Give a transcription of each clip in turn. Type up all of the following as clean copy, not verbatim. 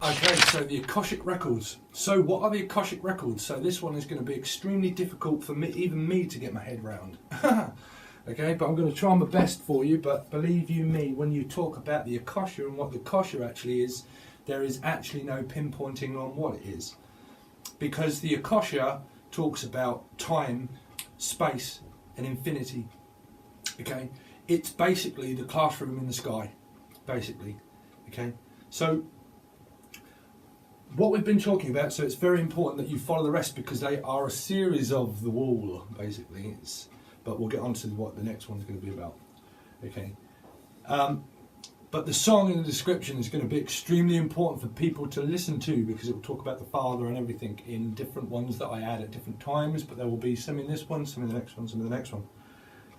Okay, so the Akashic records. So what are the Akashic records? So this one is going to be extremely difficult for me, even me, to get my head round. Okay, but I'm going to try my best for you. But believe you me, when you talk about the Akasha and what the Akasha actually is, there is actually no pinpointing on what it is. Because the Akasha talks about time, space and infinity. Okay, it's basically the classroom in the sky, basically. Okay, so what we've been talking about, so it's very important that you follow the rest because they are a series of the wall, basically. But we'll get on to what the next one's going to be about. Okay, but the song in the description is going to be extremely important for people to listen to because it will talk about the Father and everything in different ones that I add at different times, but there will be some in this one, some in the next one, some in the next one.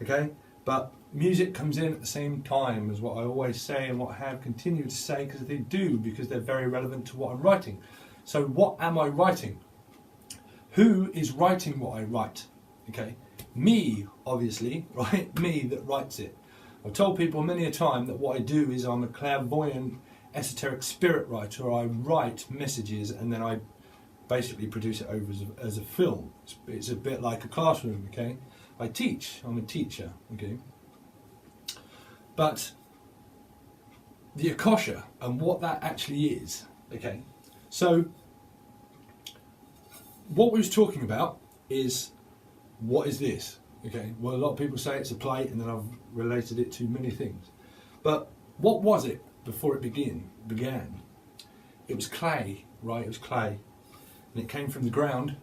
Okay, but music comes in at the same time as what I always say and what I have continued to say because they do, because they're very relevant to what I'm writing. So what am I writing? Who is writing what I write? Okay, me, obviously, right? Me that writes it. I've told people many a time that what I do is I'm a clairvoyant, esoteric spirit writer. I write messages and then I basically produce it over as a film. It's a bit like a classroom, okay? I teach, I'm a teacher, okay? But the Akasha and what that actually is, okay? So what we was talking about is, what is this? Okay, well, a lot of people say it's a plate and then I've related it to many things. But what was it before it began? It was clay, right? It was clay. And it came from the ground.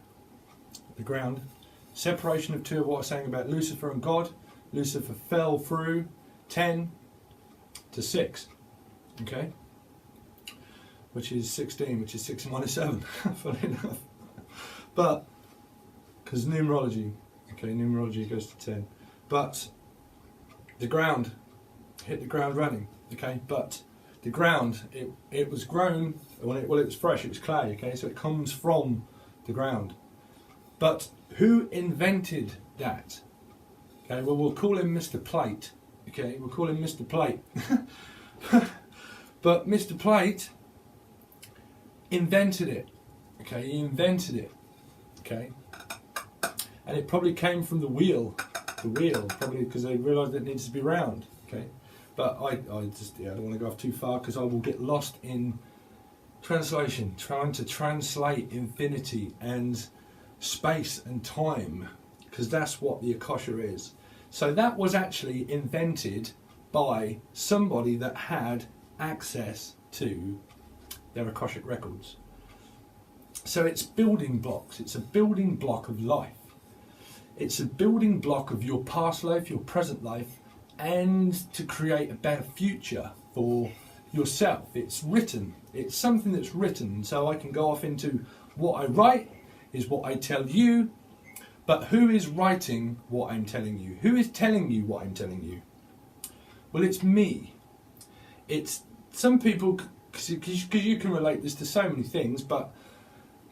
Separation of two of what I was saying about Lucifer and God. Lucifer fell through 10 to 6. Okay? Which is 16, which is 6 minus 7, funny enough. But, because numerology, okay, numerology goes to 10. But the ground, hit the ground running, okay? But the ground, it was grown, well it was fresh, it was clay, okay? So it comes from the ground. But who invented that? Okay, well we'll call him Mr. Plate, okay? We'll call him Mr. Plate. But Mr. Plate invented it, okay? He invented it, okay? And it probably came from the wheel, probably because they realised it needs to be round, okay? But I don't want to go off too far because I will get lost in translation, trying to translate infinity and space and time, because that's what the Akasha is. So that was actually invented by somebody that had access to their Akashic records. So it's building blocks, it's a building block of life. It's a building block of your past life, your present life, and to create a better future for yourself. It's written, it's something that's written, so I can go off into what I write is what I tell you, but who is writing what I'm telling you? Who is telling you what I'm telling you? Well, it's me. It's some people, because you can relate this to so many things, but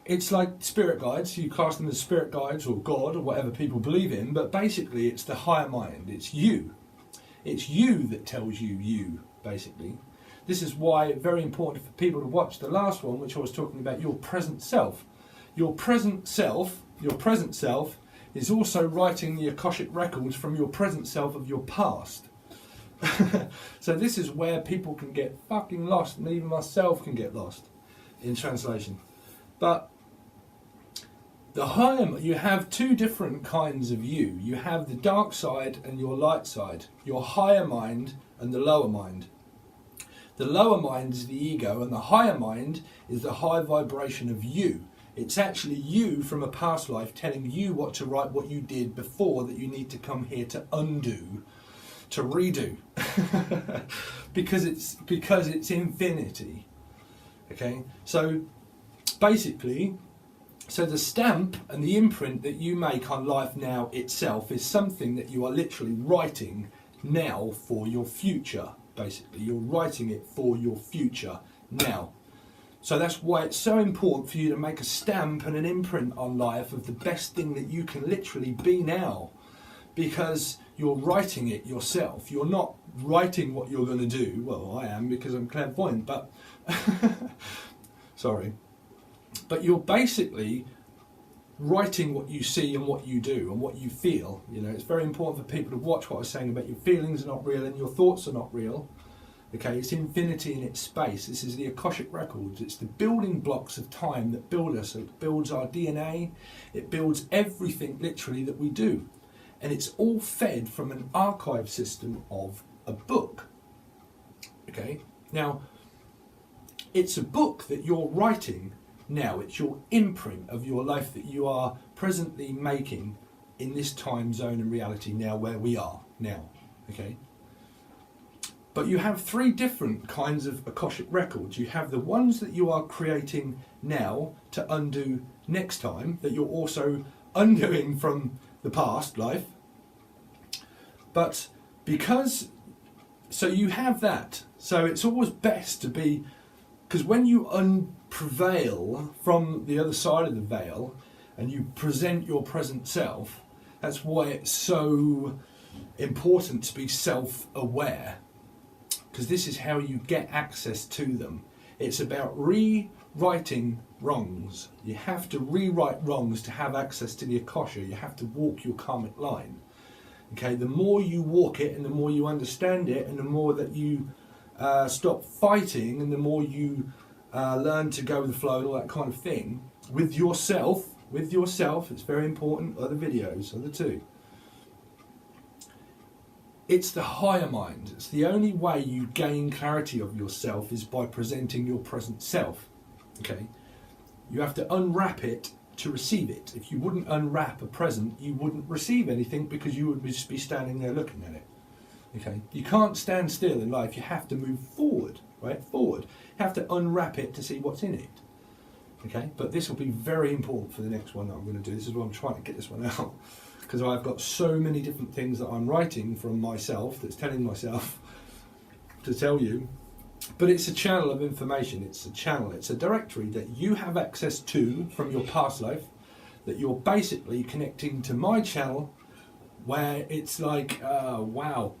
it's like spirit guides. You class them as spirit guides or God or whatever people believe in, but basically it's the higher mind. It's you. It's you that tells you, basically. This is why it's very important for people to watch the last one, which I was talking about, your present self. Your present self is also writing the Akashic records from your present self of your past. So this is where people can get fucking lost, and even myself can get lost in translation. But the higher, you have two different kinds of you. You have the dark side and your light side, your higher mind and the lower mind. The lower mind is the ego, and the higher mind is the high vibration of you. It's actually you from a past life telling you what to write, what you did before that you need to come here to undo, to redo, because it's infinity. Okay, so basically, so the stamp and the imprint that you make on life now itself is something that you are literally writing now for your future. Basically, you're writing it for your future now. So that's why it's so important for you to make a stamp and an imprint on life of the best thing that you can literally be now, because you're writing it yourself. You're not writing what you're going to do. Well, I am, because I'm clairvoyant, but Sorry. But you're basically writing what you see and what you do and what you feel. You know, it's very important for people to watch what I was saying about your feelings are not real and your thoughts are not real. Okay, it's infinity in its space. This is the Akashic records. It's the building blocks of time that build us. It builds our DNA. It builds everything literally that we do. And it's all fed from an archive system of a book. Okay, now it's a book that you're writing now. It's your imprint of your life that you are presently making in this time zone and reality now where we are now. Okay. But you have three different kinds of Akashic records. You have the ones that you are creating now to undo next time, that you're also undoing from the past life. But so you have that. So it's always best to be, because when you unprevail from the other side of the veil and you present your present self, that's why it's so important to be self-aware. Because this is how you get access to them. It's about rewriting wrongs. You have to rewrite wrongs to have access to the Akasha. You have to walk your karmic line. Okay, the more you walk it and the more you understand it and the more that you stop fighting and the more you learn to go with the flow and all that kind of thing with yourself, it's very important. Other videos, other two. It's the higher mind. It's the only way you gain clarity of yourself is by presenting your present self. Okay, you have to unwrap it to receive it. If you wouldn't unwrap a present, you wouldn't receive anything because you would just be standing there looking at it. Okay, you can't stand still in life. You have to move forward, right? Forward. You have to unwrap it to see what's in it. Okay, but this will be very important for the next one that I'm going to do. This is why I'm trying to get this one out. Because I've got so many different things that I'm writing from myself that's telling myself to tell you. But it's a channel of information. It's a channel. It's a directory that you have access to from your past life that you're basically connecting to my channel where it's like, wow,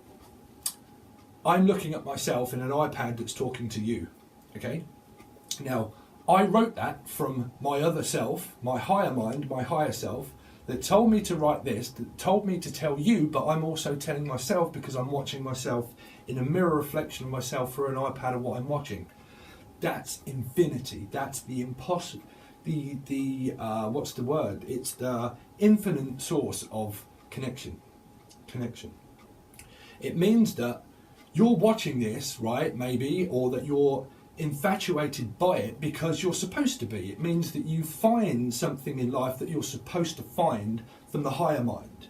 I'm looking at myself in an iPad that's talking to you. Okay? Now, I wrote that from my other self, my higher mind, my higher self, that told me to write this, that told me to tell you, but I'm also telling myself because I'm watching myself in a mirror reflection of myself through an iPad of what I'm watching. That's infinity. That's the impossible. What's the word? It's the infinite source of connection. Connection. It means that you're watching this, right? Maybe, or that you're infatuated by it because you're supposed to be. It means that you find something in life that you're supposed to find from the higher mind.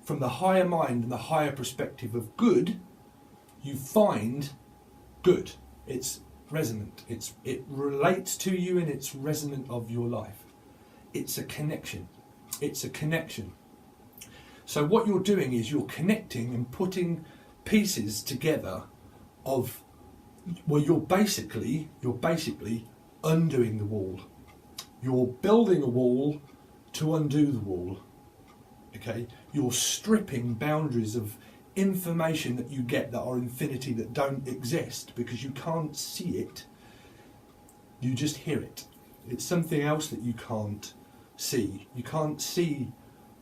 From the higher mind and the higher perspective of good, you find good. It's resonant. It relates to you and it's resonant of your life. It's a connection. It's a connection. So what you're doing is you're connecting and putting pieces together of, well, you're basically undoing the wall. You're building a wall to undo the wall. Okay? You're stripping boundaries of information that you get that are infinity that don't exist because you can't see it. You just hear it. It's something else that you can't see. You can't see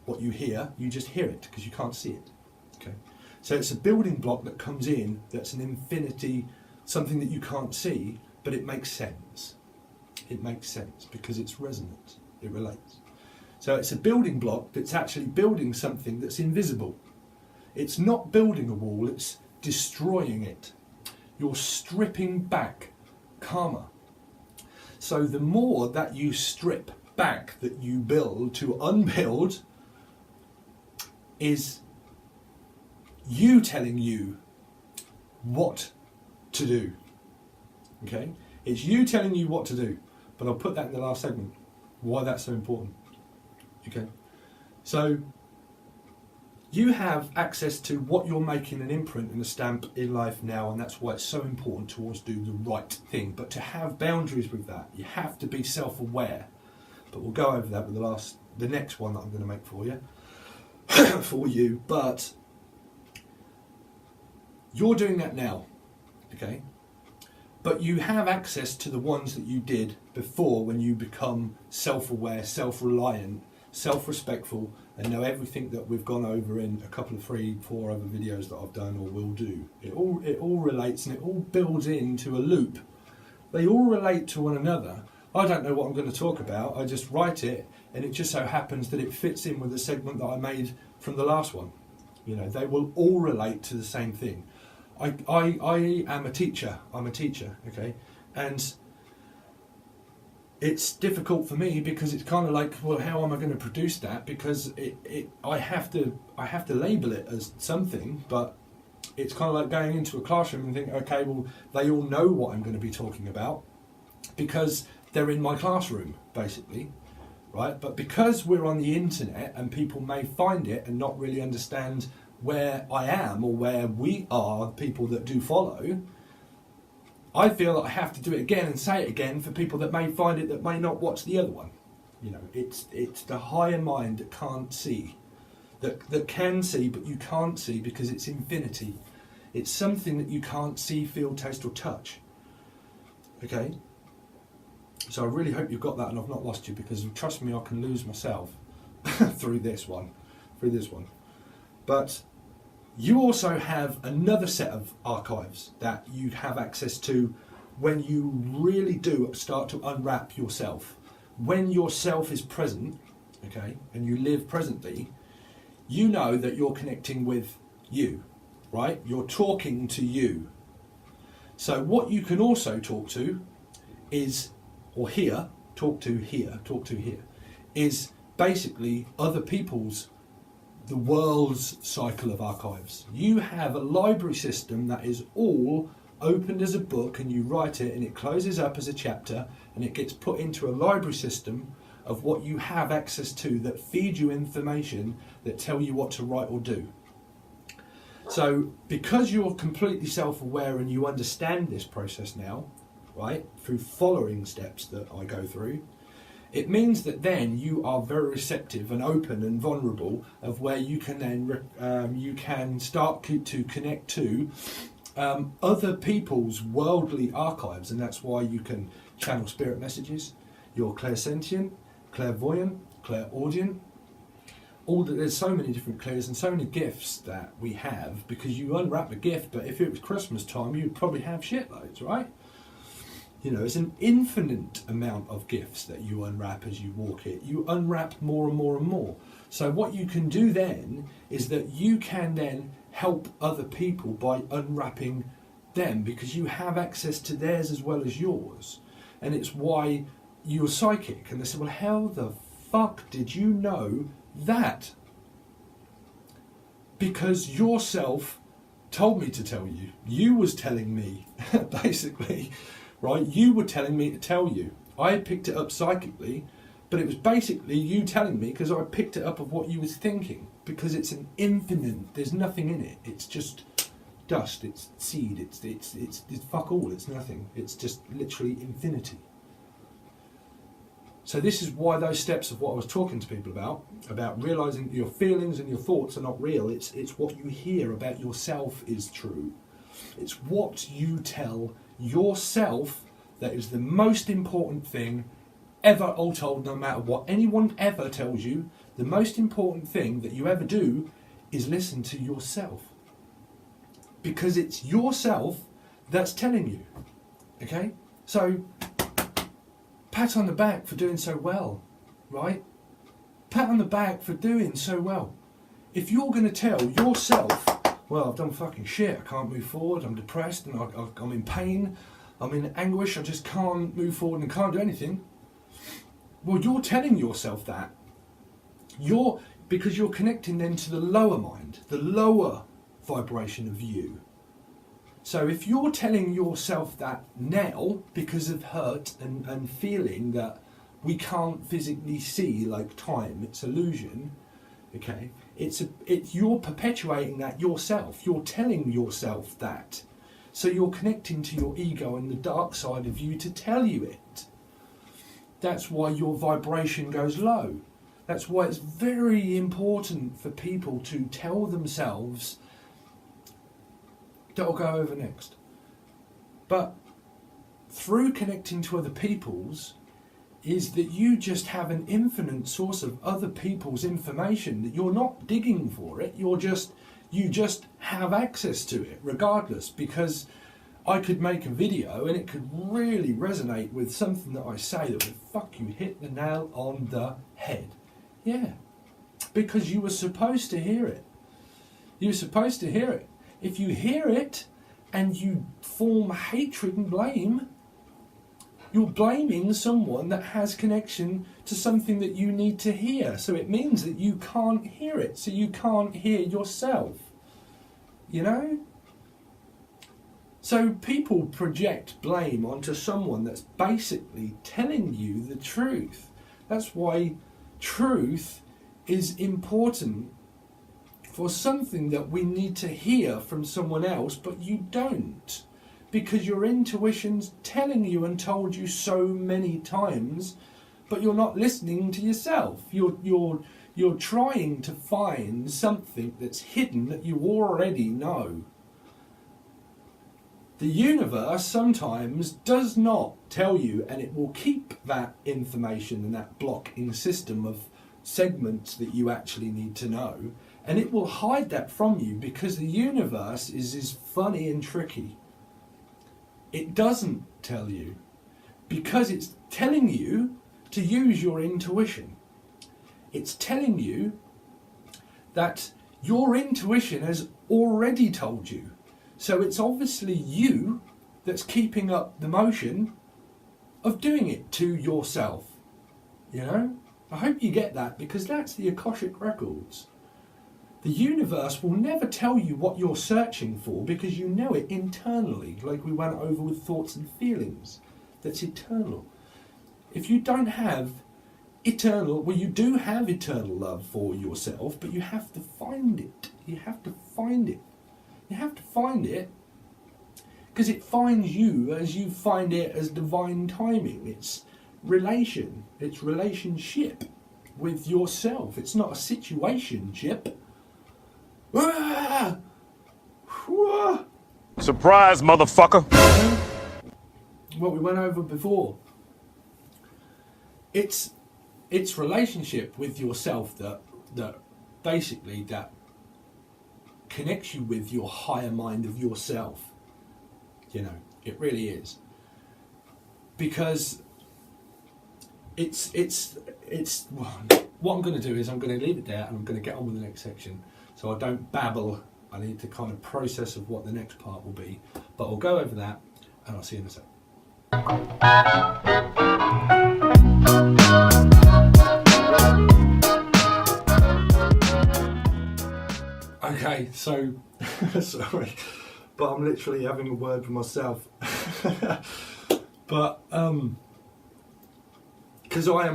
what you hear, you just hear it because you can't see it. Okay? So it's a building block that comes in that's an infinity, something that you can't see, but it makes sense. It makes sense because it's resonant. It relates. So it's a building block that's actually building something that's invisible. It's not building a wall, it's destroying it. You're stripping back karma. So the more that you strip back, that you build to unbuild, is you telling you what to do. Okay? It's you telling you what to do. But I'll put that in the last segment. Why that's so important. Okay? So you have access to what you're making an imprint and a stamp in life now, and that's why it's so important to always do the right thing. But to have boundaries with that, you have to be self-aware. But we'll go over that with the next one that I'm going to make for you. For you. But you're doing that now. Okay? But you have access to the ones that you did before when you become self-aware, self-reliant, self-respectful, and know everything that we've gone over in a couple of 3-4 other videos that I've done or will do. It all relates, and it all builds into a loop. They all relate to one another. I don't know what I'm going to talk about. I just write it, and it just so happens that it fits in with the segment that I made from the last one. You know, they will all relate to the same thing. I am a teacher. I'm a teacher, okay? And it's difficult for me because it's kind of like, well, how am I going to produce that? Because I have to label it as something, but it's kind of like going into a classroom and thinking, okay, well, they all know what I'm going to be talking about because they're in my classroom, basically, right? But because we're on the internet and people may find it and not really understand where I am or where we are, people that do follow, I feel that I have to do it again and say it again for people that may find it that may not watch the other one. You know, it's the higher mind that can't see, that can see but you can't see because it's infinity. It's something that you can't see, feel, taste or touch. Okay? So I really hope you've got that and I've not lost you, because trust me, I can lose myself through this one. But you also have another set of archives that you have access to when you really do start to unwrap yourself. When yourself is present, okay, and you live presently, you know that you're connecting with you, right? You're talking to you. So what you can also talk to is, or hear, talk to here, is basically other people's, the world's cycle of archives. You have a library system that is all opened as a book, and you write it and it closes up as a chapter and it gets put into a library system of what you have access to that feed you information that tell you what to write or do. So because you're completely self-aware and you understand this process now, right, through following steps that I go through, it means that then you are very receptive and open and vulnerable of where you can then you can start to connect to other people's worldly archives, and that's why you can channel spirit messages. You're clairsentient, clairvoyant, clairaudient. There's so many different clairs and so many gifts that we have, because you unwrap a gift, but if it was Christmas time, you'd probably have shitloads, right? You know, it's an infinite amount of gifts that you unwrap as you walk it. You unwrap more and more and more. So what you can do then is that you can then help other people by unwrapping them, because you have access to theirs as well as yours. And it's why you're psychic. And they say, well, how the fuck did you know that? Because yourself told me to tell you. You was telling me, basically. Right, you were telling me to tell you. I had picked it up psychically, but it was basically you telling me because I picked it up of what you was thinking. Because it's an infinite. There's nothing in it. It's just dust. It's seed. It's fuck all. It's nothing. It's just literally infinity. So this is why those steps of what I was talking to people about realizing your feelings and your thoughts are not real. It's what you hear about yourself is true. It's what you tell yourself that is the most important thing ever all told. No matter what anyone ever tells you, the most important thing that you ever do is listen to yourself, because it's yourself that's telling you. Okay, so pat on the back for doing so well, right? Pat on the back for doing so well. If you're going to tell yourself, well, I've done fucking shit, I can't move forward, I'm depressed and I'm in pain, I'm in anguish, I just can't move forward and can't do anything. Well, you're telling yourself that. Because you're connecting then to the lower mind, the lower vibration of you. So if you're telling yourself that now because of hurt and feeling that we can't physically see, like time, it's illusion, okay, you're perpetuating that yourself. You're telling yourself that. So you're connecting to your ego and the dark side of you to tell you it. That's why your vibration goes low. That's why it's very important for people to tell themselves, that'll go over next. But through connecting to other people's is that you just have an infinite source of other people's information, that you're not digging for it, you just have access to it regardless, because I could make a video and it could really resonate with something that I say that would fuck you, hit the nail on the head. Yeah, because you were supposed to hear it. You were supposed to hear it. If you hear it and you form hatred and blame, you're blaming someone that has connection to something that you need to hear. So it means that you can't hear it. So you can't hear yourself. You know? So people project blame onto someone that's basically telling you the truth. That's why truth is important for something that we need to hear from someone else, but you don't. Because your intuition's telling you and told you so many times, but you're not listening to yourself. You're trying to find something that's hidden that you already know. The universe sometimes does not tell you, and it will keep that information and that blocking system of segments that you actually need to know, and it will hide that from you, because the universe is funny and tricky. It doesn't tell you because it's telling you to use your intuition. It's telling you that your intuition has already told you. So it's obviously you that's keeping up the motion of doing it to yourself. You know? I hope you get that, because that's the Akashic records. The universe will never tell you what you're searching for, because you know it internally, like we went over with thoughts and feelings. That's eternal. If you don't have eternal, well, you do have eternal love for yourself, but you have to find it. You have to find it. You have to find it, because it finds you as you find it as divine timing. It's relation. It's relationship with yourself. It's not a situationship. Surprise, motherfucker! What we went over before. It's relationship with yourself that basically that connects you with your higher mind of yourself. You know, it really is. Because it's what I'm going to do is I'm going to leave it there, and I'm going to get on with the next section. So I don't babble. I need to kind of process of what the next part will be. But I'll go over that, and I'll see you in a sec. Okay, so sorry, but I'm literally having a word with myself. But because I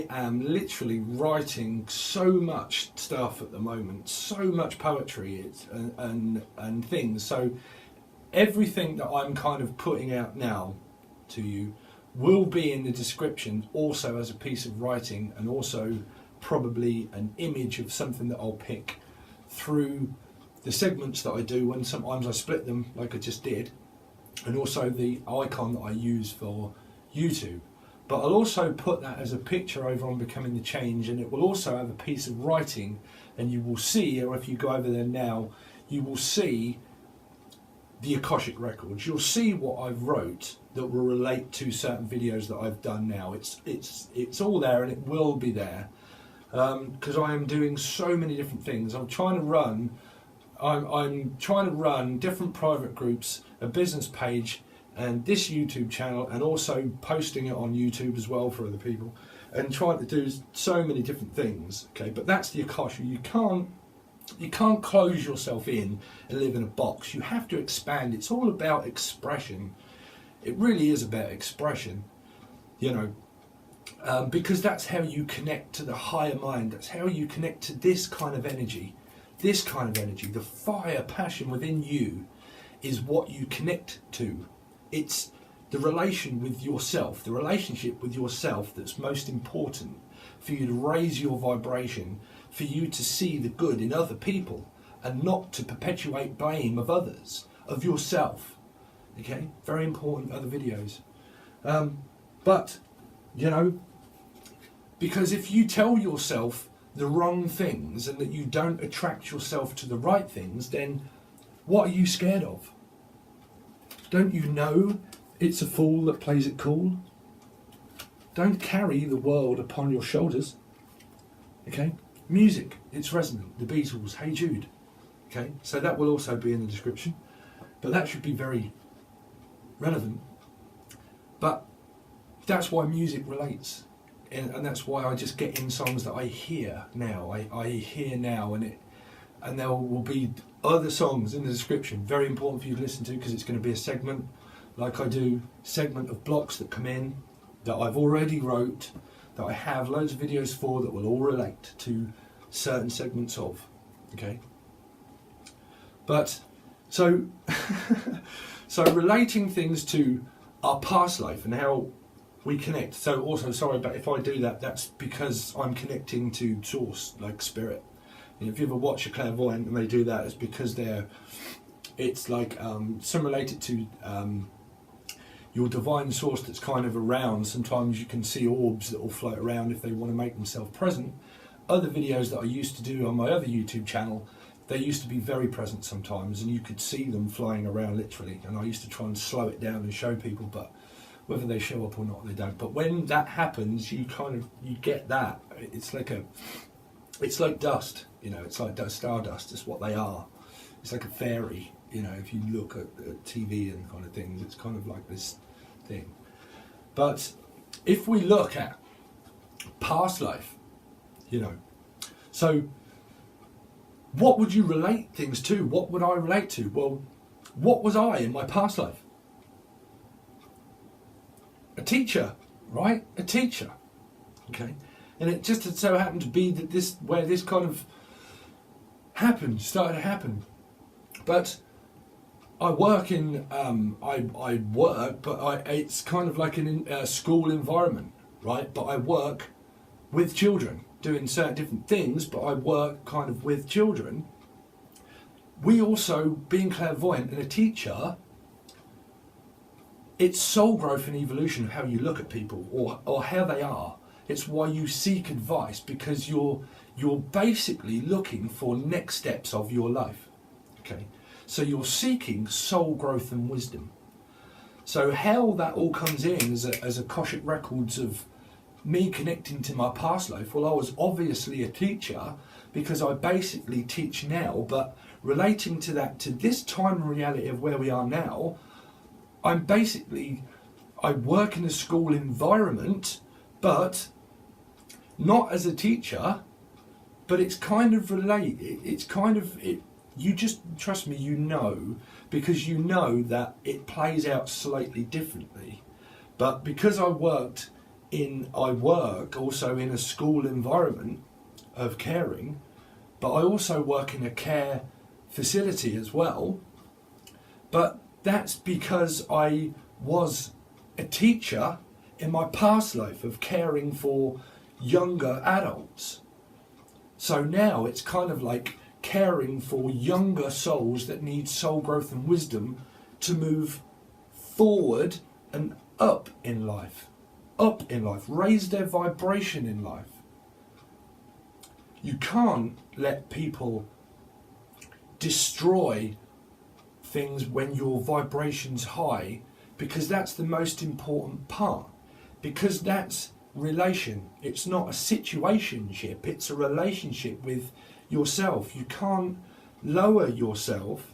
am literally writing so much stuff at the moment, so much poetry and things. So everything that I'm kind of putting out now to you will be in the description, also as a piece of writing, and also probably an image of something that I'll pick through the segments that I do, when sometimes I split them like I just did, and also the icon that I use for YouTube. But I'll also put that as a picture over on Becoming the Change, and it will also have a piece of writing, and you will see, or if you go over there now, you will see the Akashic records. You'll see what I've wrote that will relate to certain videos that I've done now. It's all there, and it will be there, because I am doing so many different things. I'm trying to run different private groups, a business page, and this YouTube channel, and also posting it on YouTube as well for other people, and trying to do so many different things. Okay, but that's the Akasha. You can't close yourself in and live in a box. You have to expand. It's all about expression. It really is about expression, you know, because that's how you connect to the higher mind. That's how you connect to this kind of energy. This kind of energy, the fire, passion within you, is what you connect to. It's the relation with yourself, the relationship with yourself that's most important for you to raise your vibration, for you to see the good in other people, and not to perpetuate blame of others, of yourself. Okay, very important other videos. But, you know, because if you tell yourself the wrong things and that you don't attract yourself to the right things, then what are you scared of? Don't you know it's a fool that plays it cool? Don't carry the world upon your shoulders. Okay? Music, it's resonant. The Beatles, Hey Jude. Okay? So that will also be in the description. But that should be very relevant. But that's why music relates. And that's why I just get in songs that I hear now. I hear now, and there will be other songs in the description. Very important for you to listen to, because it's going to be a segment, like I do, segment of blocks that come in that I've already wrote, that I have loads of videos for, that will all relate to certain segments of. Okay. But so so relating things to our past life and how we connect. So also, sorry, but if I do that, that's because I'm connecting to source, like spirit. And if you ever watch a clairvoyant and they do that, it's because it's like some related to your divine source that's kind of around. Sometimes you can see orbs that will float around if they want to make themselves present. Other videos that I used to do on my other YouTube channel, they used to be very present sometimes, and you could see them flying around literally. And I used to try and slow it down and show people, but whether they show up or not, they don't. But when that happens, you get that. It's like dust, you know. It's like stardust. It's what they are. It's like a fairy, you know. If you look at TV and kind of things, it's kind of like this thing. But if we look at past life, you know, so what would you relate things to? What would I relate to? Well, what was I in my past life? A teacher, right? A teacher. Okay. And it just so happened to be that where this kind of started to happen. But I work in, I work, but it's kind of like a school environment, right? But I work with children, doing certain different things, but I work kind of with children. We also, being clairvoyant and a teacher, it's soul growth and evolution of how you look at people or how they are. It's why you seek advice, because you're basically looking for next steps of your life. Okay, so you're seeking soul growth and wisdom. So how that all comes in as Akashic records of me connecting to my past life. Well, I was obviously a teacher because I basically teach now, but relating to that, to this time and reality of where we are now, I work in a school environment, but not as a teacher, but it's kind of related. It's kind of, you just, trust me, you know, because you know that it plays out slightly differently. But because I work also in a school environment of caring, but I also work in a care facility as well. But that's because I was a teacher in my past life of caring for younger adults. So now it's kind of like caring for younger souls that need soul growth and wisdom to move forward and up in life, raise their vibration in life. You can't let people destroy things when your vibration's high, because that's the most important part, because that's relation. It's not a situationship, it's a relationship with yourself. You can't lower yourself.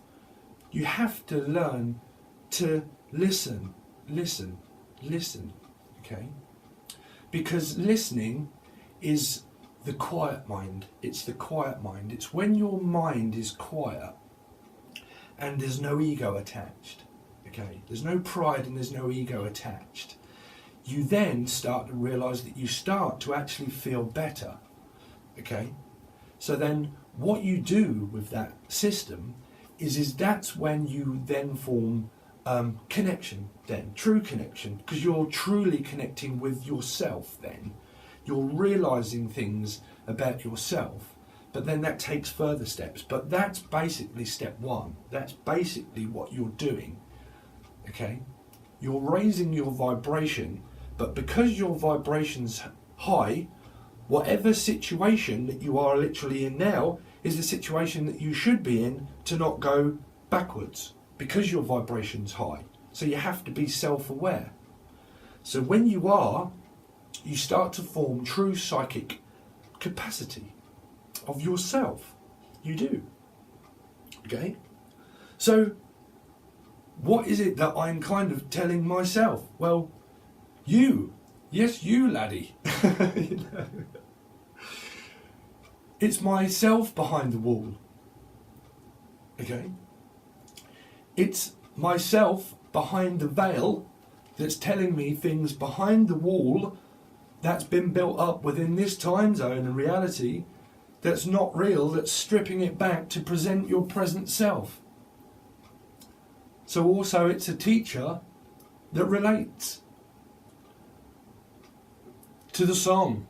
You have to learn to listen, okay? Because listening is the quiet mind. It's the quiet mind. It's when your mind is quiet and there's no ego attached, okay? There's no pride and there's no ego attached. You then start to realise that you start to actually feel better, okay? So then what you do with that system is that's when you then form connection, then true connection, because you're truly connecting with yourself. Then you're realizing things about yourself, but then that takes further steps. But that's basically step one. That's basically what you're doing okay, you're raising your vibration, but because your vibration's high, whatever situation that you are literally in now is the situation that you should be in to not go backwards, because your vibration's high. So you have to be self-aware. So when you are, you start to form true psychic capacity of yourself. You do. Okay? So what is it that I'm kind of telling myself? Well, you. Yes, you, laddie. You know? It's myself behind the wall. Okay? It's myself behind the veil that's telling me things behind the wall that's been built up within this time zone and reality that's not real, that's stripping it back to present your present self. So also it's a teacher that relates to the song,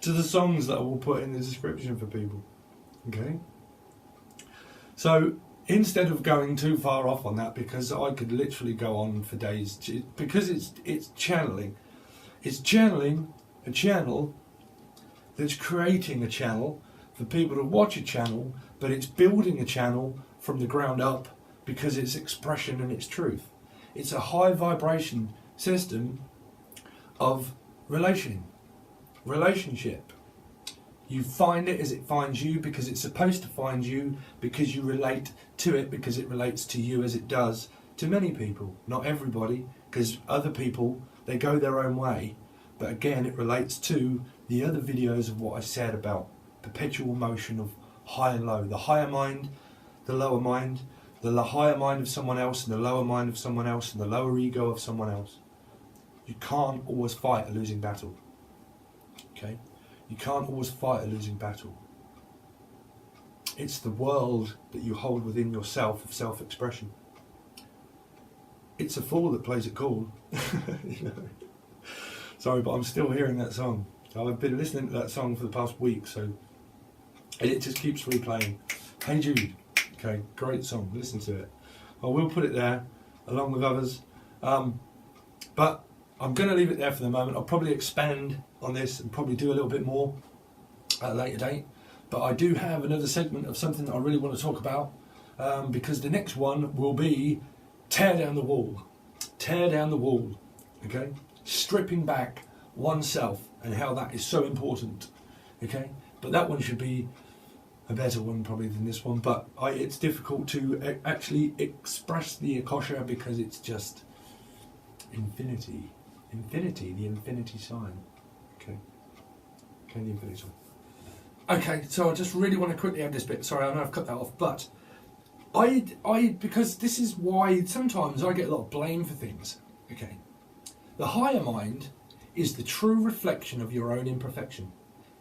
to the songs that I will put in the description for people. Okay? So instead of going too far off on that, because I could literally go on for days, because it's channeling. It's channeling a channel that's creating a channel for people to watch a channel, but it's building a channel from the ground up because it's expression and it's truth. It's a high vibration system of relationship. You find it as it finds you because it's supposed to find you, because you relate to it, because it relates to you as it does to many people. Not everybody, because other people, they go their own way. But again, it relates to the other videos of what I said about perpetual motion of high and low. The higher mind, the lower mind, the higher mind of someone else and the lower mind of someone else and the lower ego of someone else. You can't always fight a losing battle. Okay? You can't always fight a losing battle. It's the world that you hold within yourself of self-expression. It's a fool that plays it cool. You know? Sorry, but I'm still hearing that song. I've been listening to that song for the past week, so and it just keeps replaying. Hey Jude. Okay, great song. Listen to it. I will put it there, along with others. But I'm going to leave it there for the moment. I'll probably expand on this and probably do a little bit more at a later date. But I do have another segment of something that I really want to talk about, because the next one will be tear down the wall. Tear down the wall. Okay? Stripping back oneself and how that is so important. Okay? But that one should be a better one probably than this one. But it's difficult to actually express the Akasha because it's just infinity. Infinity, the infinity sign. Okay, the infinity sign. Okay, so I just really want to quickly have this bit. Sorry, I know I've cut that off, but because this is why sometimes I get a lot of blame for things. Okay, the higher mind is the true reflection of your own imperfection.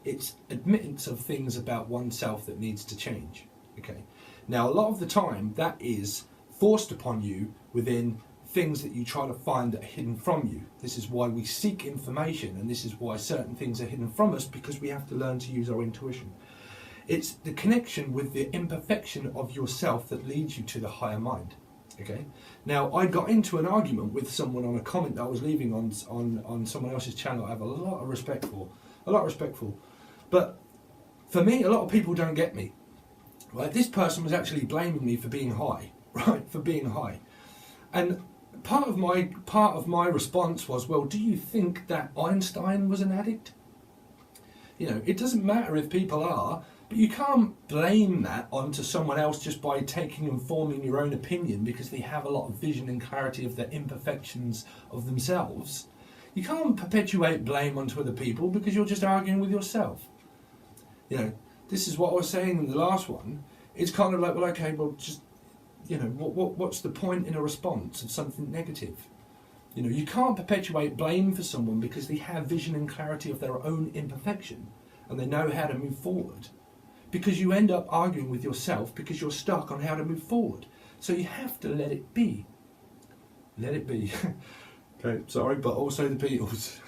It's admittance of things about oneself that needs to change. Okay, now a lot of the time that is forced upon you within things that you try to find that are hidden from you. This is why we seek information, and this is why certain things are hidden from us, because we have to learn to use our intuition. It's the connection with the imperfection of yourself that leads you to the higher mind. Okay. Now, I got into an argument with someone on a comment that I was leaving on someone else's channel. I have a lot of respect for, but for me, a lot of people don't get me. Right? This person was actually blaming me for being high, right? For being high, and part of my response was, well, do you think that Einstein was an addict? You know, it doesn't matter if people are, but you can't blame that onto someone else just by taking and forming your own opinion because they have a lot of vision and clarity of the imperfections of themselves. You can't perpetuate blame onto other people because you're just arguing with yourself. You know, this is what I was saying in the last one. It's kind of like, well, okay, well, just, you know, what's the point in a response of something negative? You know, you can't perpetuate blame for someone because they have vision and clarity of their own imperfection and they know how to move forward. Because you end up arguing with yourself because you're stuck on how to move forward. So you have to let it be. Let it be. Okay, sorry, but also the Beatles.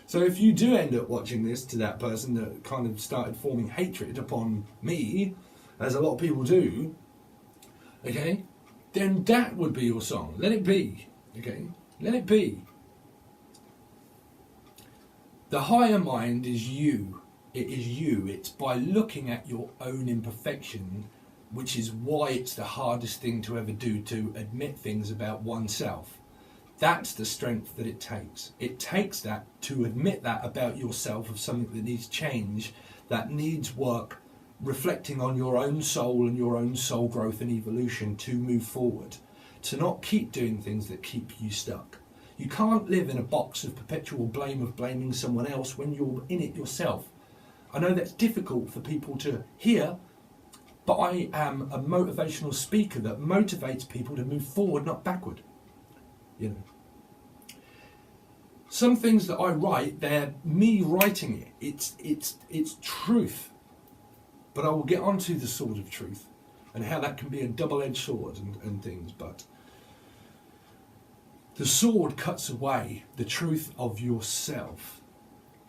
So if you do end up watching this to that person that kind of started forming hatred upon me, as a lot of people do, okay, then that would be your song. Let it be. Okay? Let it be. The higher mind is you. It is you. It's by looking at your own imperfection, which is why it's the hardest thing to ever do, to admit things about oneself. That's the strength that it takes. It takes that to admit that about yourself, of something that needs change, that needs work, reflecting on your own soul and your own soul growth and evolution to move forward, to not keep doing things that keep you stuck. You can't live in a box of perpetual blame, of blaming someone else when you're in it yourself. I know that's difficult for people to hear, but I am a motivational speaker that motivates people to move forward, not backward. You know, some things that I write, they're me writing it. It's truth. But I will get onto the sword of truth and how that can be a double-edged sword and things. But the sword cuts away the truth of yourself.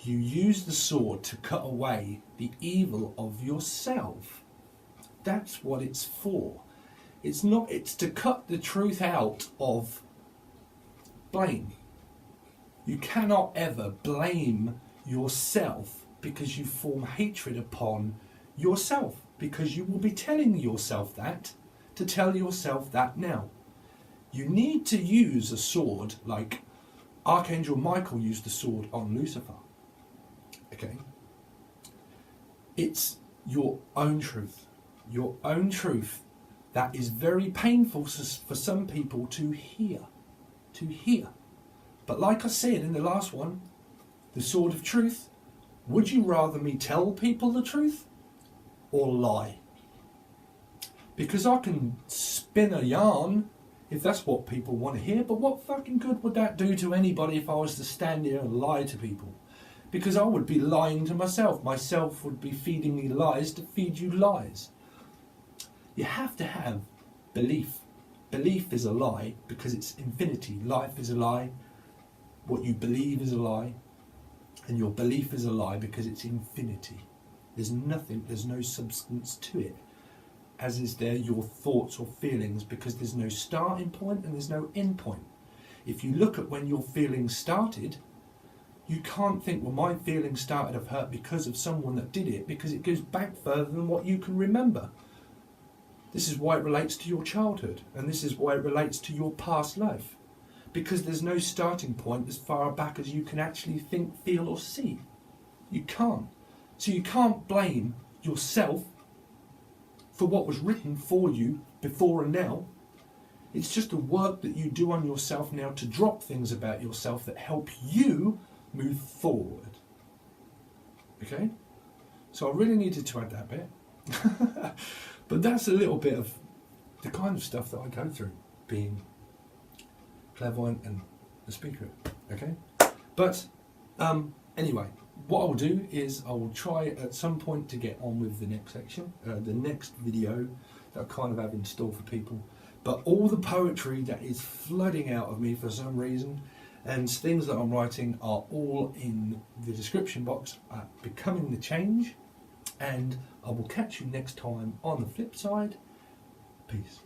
You use the sword to cut away the evil of yourself. That's what it's for. It's to cut the truth out of blame. You cannot ever blame yourself because you form hatred upon yourself, because you will be telling yourself that to tell yourself that now. You need to use a sword like Archangel Michael used the sword on Lucifer. Okay? It's your own truth. Your own truth that is very painful for some people to hear. To hear. But like I said in the last one, the sword of truth, would you rather me tell people the truth or lie? Because I can spin a yarn if that's what people want to hear, but what fucking good would that do to anybody if I was to stand here and lie to people? Because I would be lying to myself. Myself would be feeding me lies to feed you lies. You have to have belief. Belief is a lie because it's infinity. Life is a lie. What you believe is a lie. And your belief is a lie because it's infinity. There's nothing, there's no substance to it. As is there your thoughts or feelings, because there's no starting point and there's no end point. If you look at when your feelings started, you can't think, well, my feelings started of hurt because of someone that did it, because it goes back further than what you can remember. This is why it relates to your childhood, and this is why it relates to your past life. Because there's no starting point as far back as you can actually think, feel or see. You can't. So you can't blame yourself for what was written for you before and now. It's just the work that you do on yourself now to drop things about yourself that help you move forward. Okay? So I really needed to add that bit. But that's a little bit of the kind of stuff that I go through, being clairvoyant and a speaker. Okay? But anyway, what I'll do is I will try at some point to get on with the next section, the next video that I kind of have in store for people. But all the poetry that is flooding out of me for some reason, and things that I'm writing, are all in the description box at Becoming the Change. And I will catch you next time on the flip side. Peace.